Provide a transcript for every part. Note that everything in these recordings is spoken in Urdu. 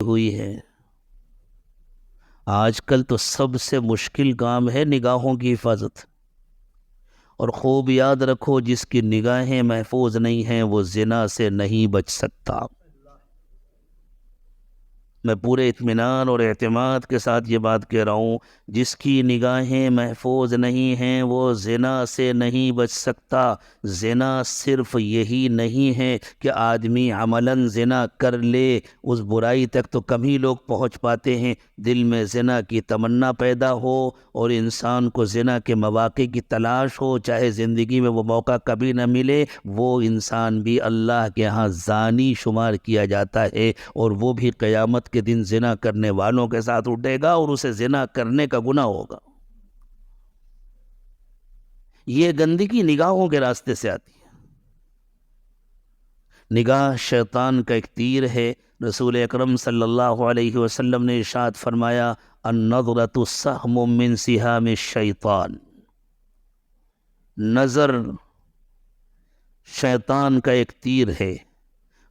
ہوئی ہے۔ آج کل تو سب سے مشکل کام ہے نگاہوں کی حفاظت، اور خوب یاد رکھو جس کی نگاہیں محفوظ نہیں ہیں وہ زنا سے نہیں بچ سکتا۔ میں پورے اطمینان اور اعتماد کے ساتھ یہ بات کہہ رہا ہوں، جس کی نگاہیں محفوظ نہیں ہیں وہ زنا سے نہیں بچ سکتا۔ زنا صرف یہی نہیں ہے کہ آدمی عملاً زنا کر لے، اس برائی تک تو کم ہی لوگ پہنچ پاتے ہیں۔ دل میں زنا کی تمنا پیدا ہو اور انسان کو زنا کے مواقع کی تلاش ہو، چاہے زندگی میں وہ موقع کبھی نہ ملے، وہ انسان بھی اللہ کے ہاں زانی شمار کیا جاتا ہے، اور وہ بھی قیامت کے دن زنا کرنے والوں کے ساتھ اٹھے گا اور اسے زنا کرنے کا گناہ ہوگا۔ یہ گندگی نگاہوں کے راستے سے آتی ہے۔ نگاہ شیطان کا ایک تیر ہے۔ رسول اکرم صلی اللہ علیہ وسلم نے ارشاد فرمایا، النظرۃ سہم من سہام الشیطان، نظر شیطان کا ایک تیر ہے۔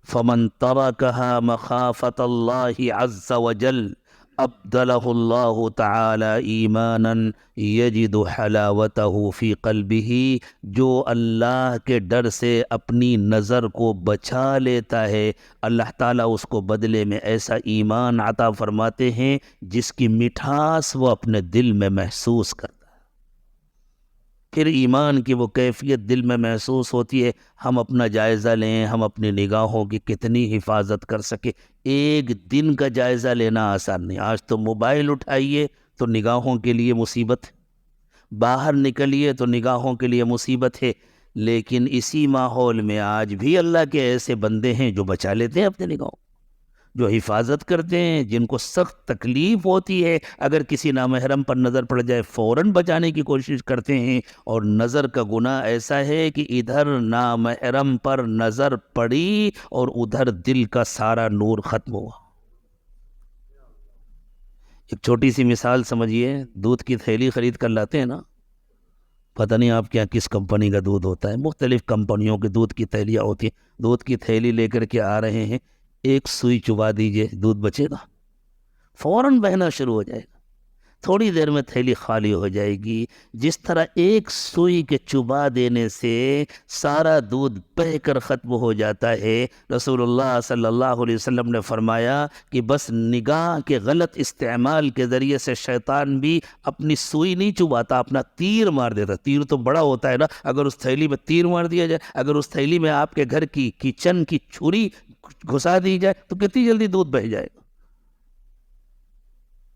فمن ترکها مخافۃ اللہ عز وجل ابدلہ اللہ تعالی ایمانا یجد حلاوتہ فی قلبہ، جو اللہ کے ڈر سے اپنی نظر کو بچا لیتا ہے، اللہ تعالیٰ اس کو بدلے میں ایسا ایمان عطا فرماتے ہیں جس کی مٹھاس وہ اپنے دل میں محسوس کرتا ہے۔ پھر ایمان کی وہ کیفیت دل میں محسوس ہوتی ہے۔ ہم اپنا جائزہ لیں، ہم اپنی نگاہوں کی کتنی حفاظت کر سکے۔ ایک دن کا جائزہ لینا آسان نہیں۔ آج تو موبائل اٹھائیے تو نگاہوں کے لیے مصیبت، باہر نکلیے تو نگاہوں کے لیے مصیبت ہے، لیکن اسی ماحول میں آج بھی اللہ کے ایسے بندے ہیں جو بچا لیتے ہیں اپنے نگاہوں، جو حفاظت کرتے ہیں، جن کو سخت تکلیف ہوتی ہے اگر کسی نامحرم پر نظر پڑ جائے، فوراً بچانے کی کوشش کرتے ہیں۔ اور نظر کا گناہ ایسا ہے کہ ادھر نامحرم پر نظر پڑی اور ادھر دل کا سارا نور ختم ہوا۔ ایک چھوٹی سی مثال سمجھیے، دودھ کی تھیلی خرید کر لاتے ہیں نا، پتہ نہیں آپ کے یہاں کس کمپنی کا دودھ ہوتا ہے، مختلف کمپنیوں کے دودھ کی تھیلیاں ہوتی ہیں۔ دودھ کی تھیلی لے کر کے آ رہے ہیں، ایک سوئی چبا دیجئے، دودھ بچے گا؟ فوراً بہنا شروع ہو جائے گا، تھوڑی دیر میں تھیلی خالی ہو جائے گی۔ جس طرح ایک سوئی کے چبا دینے سے سارا دودھ بہہ کر ختم ہو جاتا ہے، رسول اللہ صلی اللہ علیہ وسلم نے فرمایا کہ بس نگاہ کے غلط استعمال کے ذریعے سے شیطان بھی اپنی سوئی نہیں چباتا، اپنا تیر مار دیتا۔ تیر تو بڑا ہوتا ہے نا، اگر اس تھیلی میں تیر مار دیا جائے، اگر اس تھیلی میں آپ کے گھر کی کچن کی چھری گھسا دی جائے تو کتنی جلدی دودھ بہہ جائے گا،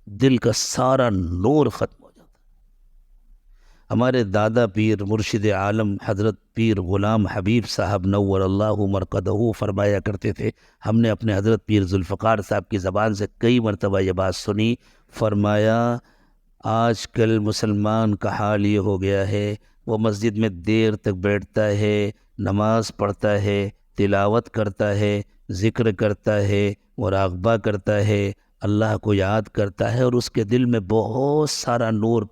دل کا سارا نور ختم ہو جاتا ہے۔ ہمارے دادا پیر مرشد عالم حضرت پیر غلام حبیب صاحب نور اللہ مرقدہ فرمایا کرتے تھے، ہم نے اپنے حضرت پیر ذوالفقار صاحب کی زبان سے کئی مرتبہ یہ بات سنی، فرمایا آج کل مسلمان کا حال یہ ہو گیا ہے، وہ مسجد میں دیر تک بیٹھتا ہے، نماز پڑھتا ہے، تلاوت کرتا ہے، ذکر کرتا ہے، مراقبہ کرتا ہے، اللہ کو یاد کرتا ہے، اور اس کے دل میں بہت سارا نور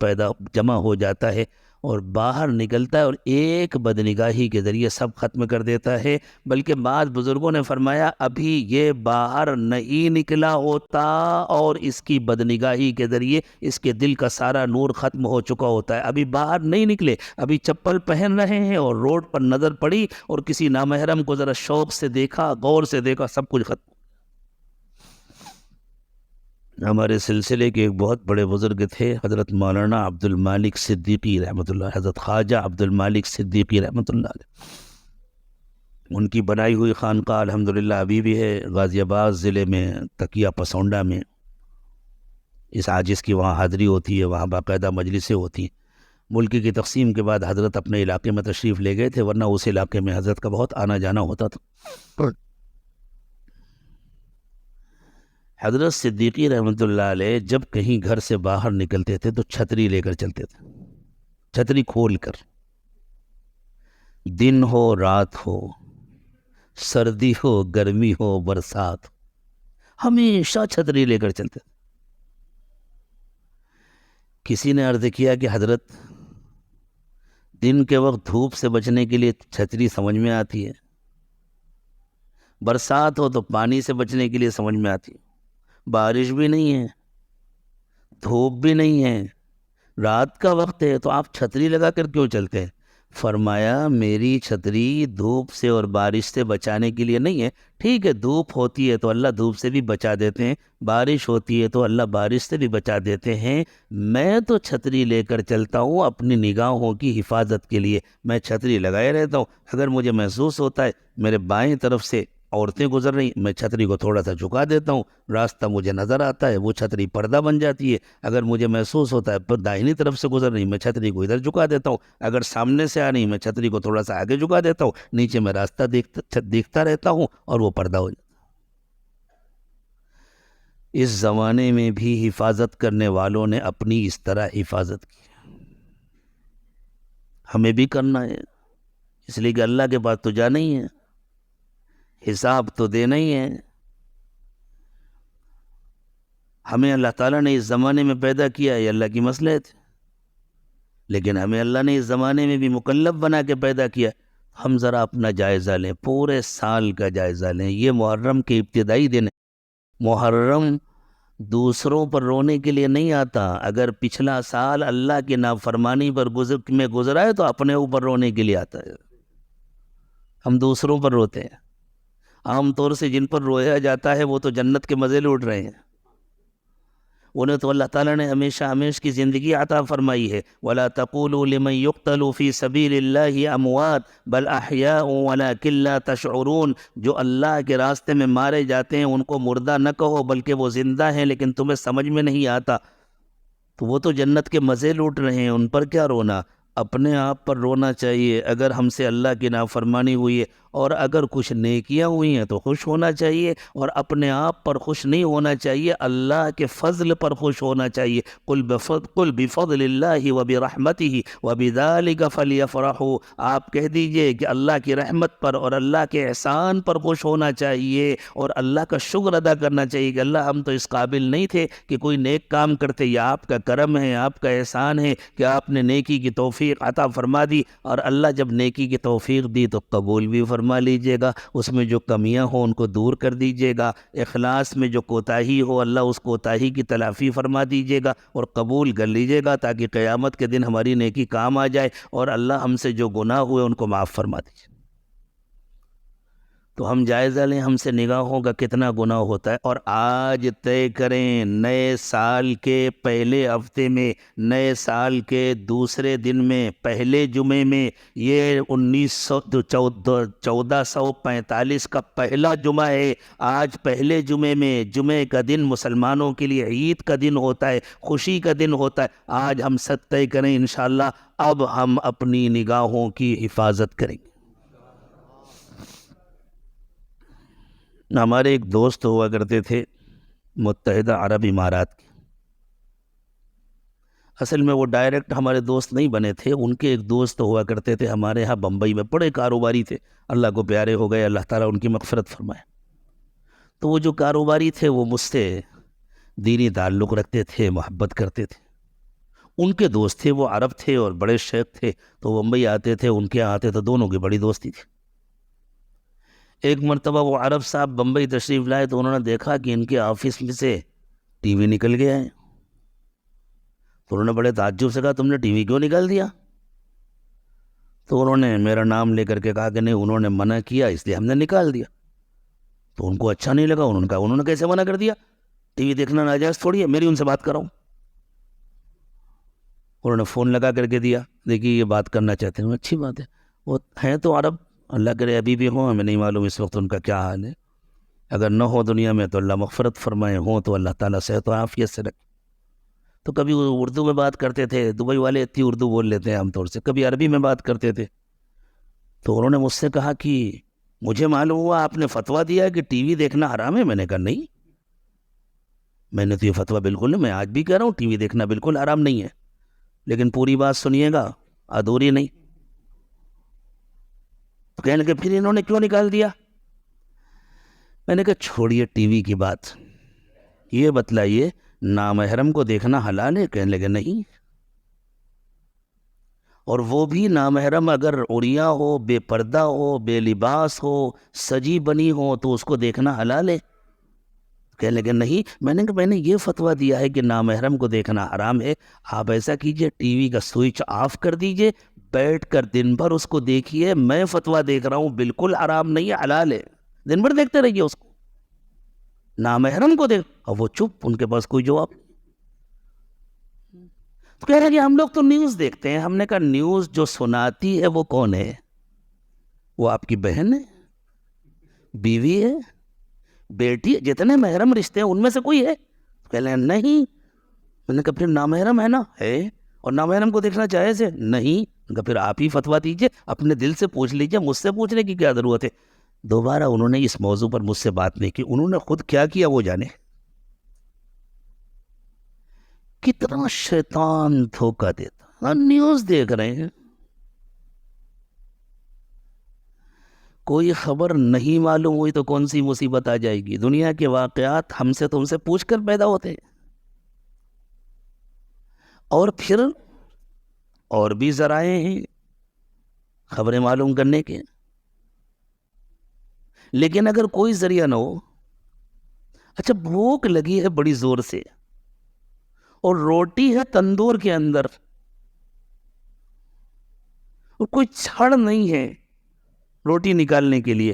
جمع ہو جاتا ہے، اور باہر نکلتا ہے اور ایک بدنگاہی کے ذریعے سب ختم کر دیتا ہے۔ بلکہ بعض بزرگوں نے فرمایا ابھی یہ باہر نہیں نکلا ہوتا اور اس کی بدنگاہی کے ذریعے اس کے دل کا سارا نور ختم ہو چکا ہوتا ہے، ابھی باہر نہیں نکلے، ابھی چپل پہن رہے ہیں اور روڈ پر نظر پڑی اور کسی نامحرم کو ذرا شوق سے دیکھا، غور سے دیکھا، سب کچھ ختم۔ ہمارے سلسلے کے ایک بہت بڑے بزرگ تھے، حضرت مولانا عبد المالک صدیقی رحمۃ اللہ، حضرت خواجہ عبد المالک صدیقی رحمۃ اللہ علیہ۔ ان کی بنائی ہوئی خانقاہ الحمدللہ ابھی بھی ہے غازی آباد ضلع میں تکیہ پسونڈا میں۔ اس عاجز کی وہاں حاضری ہوتی ہے، وہاں باقاعدہ مجلسیں ہوتی ہیں۔ ملک کی تقسیم کے بعد حضرت اپنے علاقے میں تشریف لے گئے تھے، ورنہ اس علاقے میں حضرت کا بہت آنا جانا ہوتا تھا۔ حضرت صدیقی رحمۃ اللہ علیہ جب کہیں گھر سے باہر نکلتے تھے تو چھتری لے کر چلتے تھے، چھتری کھول کر، دن ہو رات ہو، سردی ہو گرمی ہو برسات، ہمیشہ چھتری لے کر چلتے تھے۔ کسی نے عرض کیا کہ حضرت دن کے وقت دھوپ سے بچنے کے لیے چھتری سمجھ میں آتی ہے، برسات ہو تو پانی سے بچنے کے لیے سمجھ میں آتی ہے، بارش بھی نہیں ہے، دھوپ بھی نہیں ہے، رات کا وقت ہے، تو آپ چھتری لگا کر کیوں چلتے ہیں؟ فرمایا میری چھتری دھوپ سے اور بارش سے بچانے کے لیے نہیں ہے. ٹھیک ہے، دھوپ ہوتی ہے تو اللہ دھوپ سے بھی بچا دیتے ہیں، بارش ہوتی ہے تو اللہ بارش سے بھی بچا دیتے ہیں. میں تو چھتری لے کر چلتا ہوں اپنی نگاہوں کی حفاظت کے لیے. میں چھتری لگائے رہتا ہوں. اگر مجھے محسوس ہوتا ہے میرے بائیں طرف سے عورتیں گزر رہی، میں چھتری کو تھوڑا سا جھکا دیتا ہوں، راستہ مجھے نظر آتا ہے، وہ چھتری پردہ بن جاتی ہے. اگر مجھے محسوس ہوتا ہے پر داہنی طرف سے گزر رہی، میں چھتری کو ادھر جھکا دیتا ہوں. اگر سامنے سے آ رہی، میں چھتری کو تھوڑا سا آگے جھکا دیتا ہوں. نیچے میں راستہ دیکھتا رہتا ہوں اور وہ پردہ ہو جاتا. اس زمانے میں بھی حفاظت کرنے والوں نے اپنی اس طرح حفاظت کی. ہمیں بھی کرنا ہے، اس لیے کہ اللہ کے پاس تو جانا ہی ہے، حساب تو دینا ہی ہے. ہمیں اللہ تعالیٰ نے اس زمانے میں پیدا کیا ہے، اللہ کی مصلحت ہے، لیکن ہمیں اللہ نے اس زمانے میں بھی مکلف بنا کے پیدا کیا. ہم ذرا اپنا جائزہ لیں، پورے سال کا جائزہ لیں. یہ محرم کے ابتدائی دن ہے. محرم دوسروں پر رونے کے لیے نہیں آتا. اگر پچھلا سال اللہ کی نافرمانی پر گزرا ہے تو اپنے اوپر رونے کے لیے آتا ہے. ہم دوسروں پر روتے ہیں. عام طور سے جن پر رویا جاتا ہے وہ تو جنت کے مزے لوٹ رہے ہیں، انہیں تو اللہ تعالیٰ نے ہمیشہ کی زندگی عطا فرمائی ہے. وَلَا تَقُولُوا لِمَنْ يُقْتَلُ فِي سَبِيلِ اللَّهِ أَمْوَاتٌ بَلْ أَحْيَاءٌ وَلَكِنْ لَا تَشْعُرُونَ. جو اللہ کے راستے میں مارے جاتے ہیں ان کو مردہ نہ کہو بلکہ وہ زندہ ہیں، لیکن تمہیں سمجھ میں نہیں آتا. تو وہ تو جنت کے مزے لوٹ رہے ہیں، ان پر کیا رونا؟ اپنے آپ پر رونا چاہیے. اگر ہم سے اللہ کی نافرمانی ہوئی ہے اور اگر کچھ نیکیاں ہوئی ہیں تو خوش ہونا چاہیے، اور اپنے آپ پر خوش نہیں ہونا چاہیے، اللہ کے فضل پر خوش ہونا چاہیے. قُلْ بِفَضْلِ اللَّهِ وَبِرَحْمَتِهِ وَبِذَلِكَ فَلْيَفْرَحُوا. آپ کہہ دیجئے کہ اللہ کی رحمت پر اور اللہ کے احسان پر خوش ہونا چاہیے اور اللہ کا شکر ادا کرنا چاہیے کہ اللہ ہم تو اس قابل نہیں تھے کہ کوئی نیک کام کرتے، یا آپ کا کرم ہے، آپ کا احسان ہے کہ آپ نے نیکی کی توفیق عطا فرما دی. اور اللہ جب نیکی کی توفیق دی تو قبول بھی فرما لیجئے گا. اس میں جو کمیاں ہوں ان کو دور کر دیجئے گا. اخلاص میں جو کوتاہی ہو اللہ اس کوتاہی کی تلافی فرما دیجئے گا اور قبول کر لیجئے گا، تاکہ قیامت کے دن ہماری نیکی کام آ جائے اور اللہ ہم سے جو گناہ ہوئے ان کو معاف فرما دیجئے. تو ہم جائزہ لیں ہم سے نگاہوں کا کتنا گناہ ہوتا ہے. اور آج طے کریں نئے سال کے پہلے ہفتے میں، نئے سال کے دوسرے دن میں، پہلے جمعے میں، یہ 1445 کا پہلا جمعہ ہے. آج پہلے جمعے میں، جمعے کا دن مسلمانوں کے لیے عید کا دن ہوتا ہے، خوشی کا دن ہوتا ہے. آج ہم سب طے کریں انشاءاللہ اب ہم اپنی نگاہوں کی حفاظت کریں گے. ہمارے ایک دوست ہوا کرتے تھے متحدہ عرب امارات کے. اصل میں وہ ڈائریکٹ ہمارے دوست نہیں بنے تھے، ان کے ایک دوست ہوا کرتے تھے ہمارے ہاں بمبئی میں، بڑے کاروباری تھے، اللہ کو پیارے ہو گئے، اللہ تعالیٰ ان کی مغفرت فرمائے. تو وہ جو کاروباری تھے وہ مجھ سے دینی تعلق رکھتے تھے، محبت کرتے تھے. ان کے دوست تھے، وہ عرب تھے اور بڑے شیخ تھے، تو بمبئی آتے تھے، ان کے یہاں آتے تھے، دونوں کی بڑی دوستی تھی. ایک مرتبہ وہ عرب صاحب بمبئی تشریف لائے تو انہوں نے دیکھا کہ ان کے آفس میں سے ٹی وی نکل گیا ہے. تو انہوں نے بڑے تعجب سے کہا تم نے ٹی وی کیوں نکال دیا؟ تو انہوں نے میرا نام لے کر کے کہا کہ نہیں، انہوں نے منع کیا اس لیے ہم نے نکال دیا. تو ان کو اچھا نہیں لگا. انہوں نے کہا انہوں نے کیسے منع کر دیا؟ ٹی وی دیکھنا ناجائز تھوڑی ہے، میری ان سے بات کر رہا ہوں. انہوں نے فون لگا کر کے دیا، دیکھیے یہ بات کرنا چاہتے ہیں. اچھی بات ہے، وہ ہیں تو عرب، اللہ کرے ابھی بھی ہوں، ہمیں نہیں معلوم اس وقت ان کا کیا حال ہے. اگر نہ ہو دنیا میں تو اللہ مغفرت فرمائے، ہوں تو اللہ تعالیٰ صحت و عافیت سے رکھے. تو کبھی وہ اردو میں بات کرتے تھے، دبئی والے اتنی اردو بول لیتے ہیں عام طور سے، کبھی عربی میں بات کرتے تھے. تو انہوں نے مجھ سے کہا کہ مجھے معلوم ہوا آپ نے فتویٰ دیا کہ ٹی وی دیکھنا حرام ہے. میں نے کہا نہیں، میں نے تو یہ فتویٰ بالکل نہیں، میں آج بھی کہہ رہا ہوں ٹی وی دیکھنا بالکل حرام نہیں ہے، لیکن پوری بات سنیے گا، ادھوری نہیں. تو کہنے لگے پھر انہوں نے کیوں نکال دیا؟ میں نے کہا چھوڑیے ٹی وی کی بات، یہ بتلائیے نامحرم کو دیکھنا حلال ہے؟ کہنے لگے نہیں. اور وہ بھی نامحرم اگر عریاں ہو، بے پردہ ہو، بے لباس ہو، سجی بنی ہو تو اس کو دیکھنا حلال ہے. کہنے لگے نہیں، میں نے یہ فتویٰ دیا ہے کہ نامحرم کو دیکھنا حرام ہے، آپ ایسا کیجئے ٹی وی کا سوئچ آف کر دیجئے، بیٹھ کر دن بھر اس کو دیکھیے، میں فتویٰ دیکھ رہا ہوں بالکل حرام نہیں ہے، حلال ہے، دن بھر دیکھتے رہیے اس کو، نامحرم کو دیکھ۔ اور وہ چپ، ان کے پاس کوئی جواب نہیں۔ تو کہہ رہے کہ ہم لوگ تو نیوز دیکھتے ہیں۔ ہم نے کہا نیوز جو سناتی ہے وہ کون ہے؟ وہ آپ کی بہن ہے، بیوی ہے، بیٹی ہے، جتنے محرم رشتے ہیں ان میں سے کوئی ہے؟ کہہ لیں نہیں۔ میں نے کہا پھر نامحرم ہے نا؟ ہے۔ اور نامحرم کو دیکھنا جائز ہے؟ نہیں۔ کہا پھر آپ ہی فتویٰ دیجئے، اپنے دل سے پوچھ لیجئے، مجھ سے پوچھنے کی کیا ضرورت ہے؟ دوبارہ انہوں نے اس موضوع پر مجھ سے بات نہیں کی، انہوں نے خود کیا کیا وہ جانے۔ کتنا شیطان دھوکہ دیتا، نیوز دیکھ رہے ہیں، کوئی خبر نہیں معلوم ہوئی تو کون سی مصیبت آ جائے گی؟ دنیا کے واقعات ہم سے تم سے پوچھ کر پیدا ہوتے ہیں، اور پھر اور بھی ذرائع ہیں خبریں معلوم کرنے کے، لیکن اگر کوئی ذریعہ نہ ہو، اچھا بھوک لگی ہے بڑی زور سے اور روٹی ہے تندور کے اندر اور کوئی چھڑ نہیں ہے روٹی نکالنے کے لیے،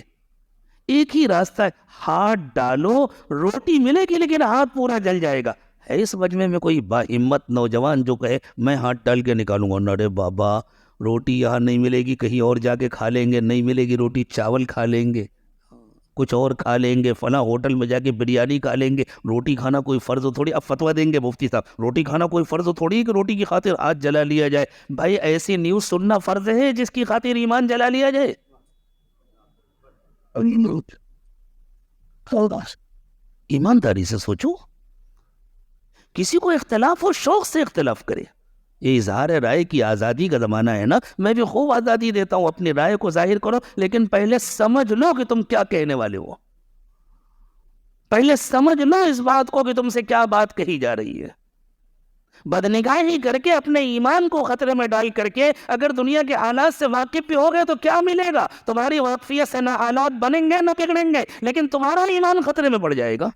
ایک ہی راستہ ہے، ہاتھ ڈالو روٹی ملے گی لیکن ہاتھ پورا جل جائے گا۔ ہے اس مجمع میں کوئی با ہمت نوجوان جو کہے میں ہاتھ ڈال کے نکالوں گا؟ نہ بابا، روٹی یہاں نہیں ملے گی، کہیں اور جا کے کھا لیں گے، نہیں ملے گی روٹی چاول کھا لیں گے، کچھ اور کھا لیں گے، فلاں ہوٹل میں جا کے بریانی کھا لیں گے۔ روٹی کھانا کوئی فرض ہو تھوڑی؟ اب فتویٰ دیں گے مفتی صاحب، روٹی کھانا کوئی فرض ہو تھوڑی کہ روٹی کی خاطر ہاتھ جلا لیا جائے؟ بھائی ایسی نیوز سننا فرض ہے جس کی خاطر ایمان جلا لیا جائے؟ ایمانداری سے سوچو، کسی کو اختلاف ہو شوق سے اختلاف کرے، یہ اظہار رائے کی آزادی کا زمانہ ہے نا، میں بھی خوب آزادی دیتا ہوں، اپنی رائے کو ظاہر کرو، لیکن پہلے سمجھ لو کہ تم کیا کہنے والے ہو، پہلے سمجھ لو اس بات کو کہ تم سے کیا بات کہی جا رہی ہے۔ بدنگاہی کر کے اپنے ایمان کو خطرے میں ڈال کر کے اگر دنیا کے حالات سے واقف بھی ہو گئے تو کیا ملے گا؟ تمہاری واقفیت سے نہ حالات بنیں گے نہ بگڑیں گے، لیکن تمہارا ایمان خطرے میں پڑ جائے گا۔